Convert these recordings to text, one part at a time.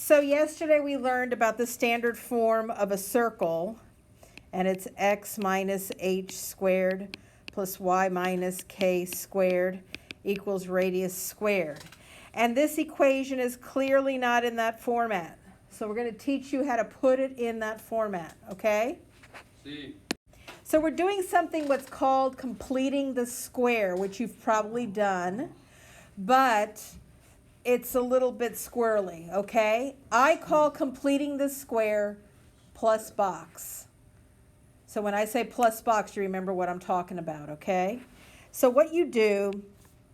So yesterday we learned about the standard form of a circle, and it's x minus h squared plus y minus k squared equals radius squared. And this equation is clearly not in that format. So we're going to teach you how to put it in that format, okay? See. So we're doing something what's called completing the square, which you've probably done, but it's a little bit squirrely, okay? I call completing the square plus box. So when I say plus box, you remember what I'm talking about, okay? So what you do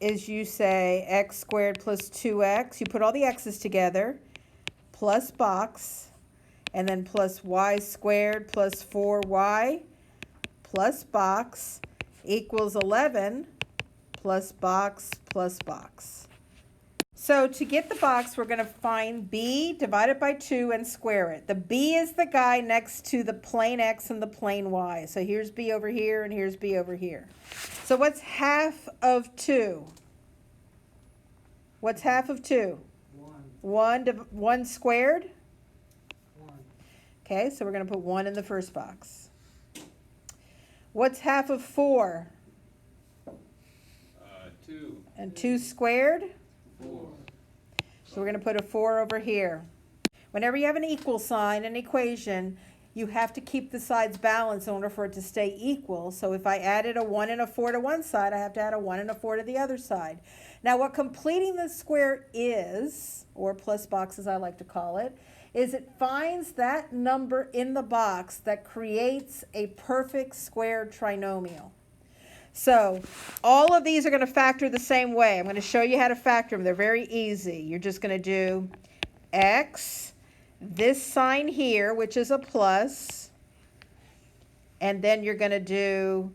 is you say x squared plus 2x. You put all the x's together, plus box, and then plus y squared plus 4y plus box equals 11 plus box plus box. So to get the box, we're going to find b divided by 2 and square it. The b is the guy next to the plane x and the plane y. So here's b over here and here's b over here. So what's half of 2? What's half of 2? 1 squared? 1. Okay, so we're going to put 1 in the first box. What's half of 4? 2. And 2 squared? 4. So we're going to put a 4 over here. Whenever you have an equal sign, an equation, you have to keep the sides balanced in order for it to stay equal. So if I added a 1 and a 4 to one side, I have to add a 1 and a 4 to the other side. Now what completing the square is, or plus box as I like to call it, is it finds that number in the box that creates a perfect square trinomial. So all of these are going to factor the same way. I'm going to show you how to factor them. They're very easy. You're just going to do x, this sign here, which is a plus, and then you're going to do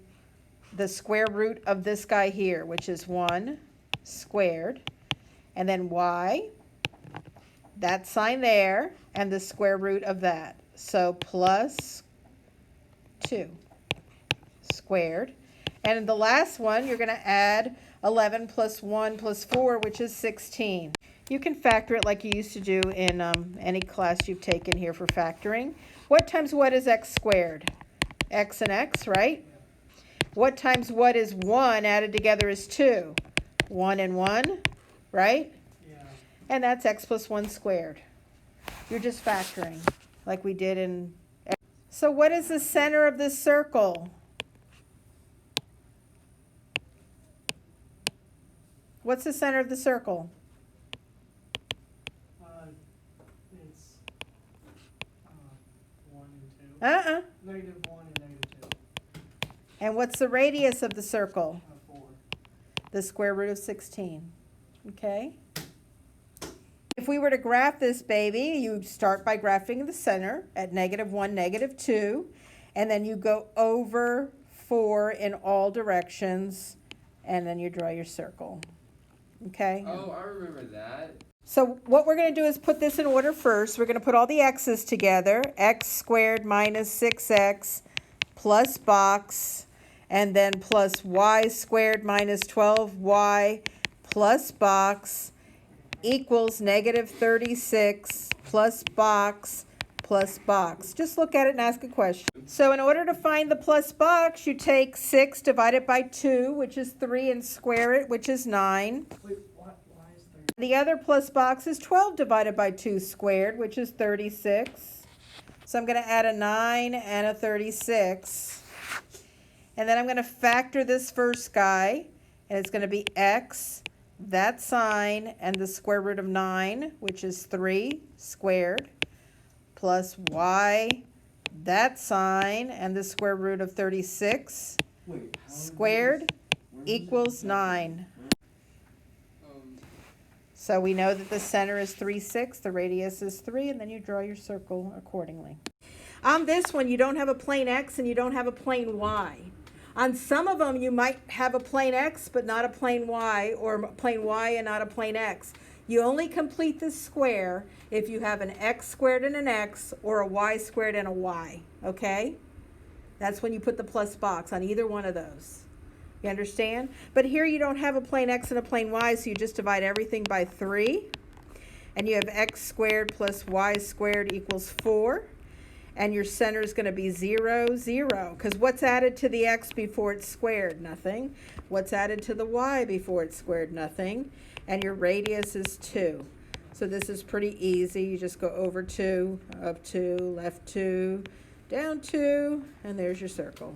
the square root of this guy here, which is 1 squared, and then y, that sign there, and the square root of that. So plus 2 squared. And the last one, you're going to add 11 plus 1 plus 4, which is 16. You can factor it like you used to do in any class you've taken here for factoring. What times what is x squared? X and x, right? What times what is 1 added together is 2? 1 and 1, right? Yeah. And that's x plus 1 squared. You're just factoring like we did in... So what is the center of this circle? What's the center of the circle? It's 1 and 2. Uh-uh. Negative 1 and negative 2. And what's the radius of the circle? 4. The square root of 16. Okay? If we were to graph this baby, you start by graphing the center at negative 1, negative 2, and then you go over 4 in all directions, and then you draw your circle. Okay? Oh, I remember that. So what we're going to do is put this in order first. We're going to put all the x's together. X squared minus 6x plus box, and then plus y squared minus 12y plus box equals negative 36 plus box plus box. Just look at it and ask a question. So in order to find the plus box, you take 6 divided by 2, which is 3, and square it, which is 9. Wait, why is there? The other plus box is 12 divided by 2 squared, which is 36. So I'm going to add a 9 and a 36. And then I'm going to factor this first guy, and it's going to be x, that sign, and the square root of 9, which is 3 squared, plus y, that sign, and the square root of 36 squared equals 9. So we know that the center is 3, 6, the radius is 3, and then you draw your circle accordingly. On this one, you don't have a plane x and you don't have a plane y. On some of them, you might have a plane x but not a plane y, or a plane y and not a plane x. You only complete this square if you have an x squared and an x, or a y squared and a y, okay? That's when you put the plus box on either one of those. You understand? But here you don't have a plane x and a plane y, so you just divide everything by 3. and you have x squared plus y squared equals 4. And your center is going to be 0, 0. Because what's added to the x before it's squared? Nothing. What's added to the y before it's squared? Nothing. And your radius is 2. So this is pretty easy. You just go over 2, up 2, left 2, down 2, and there's your circle.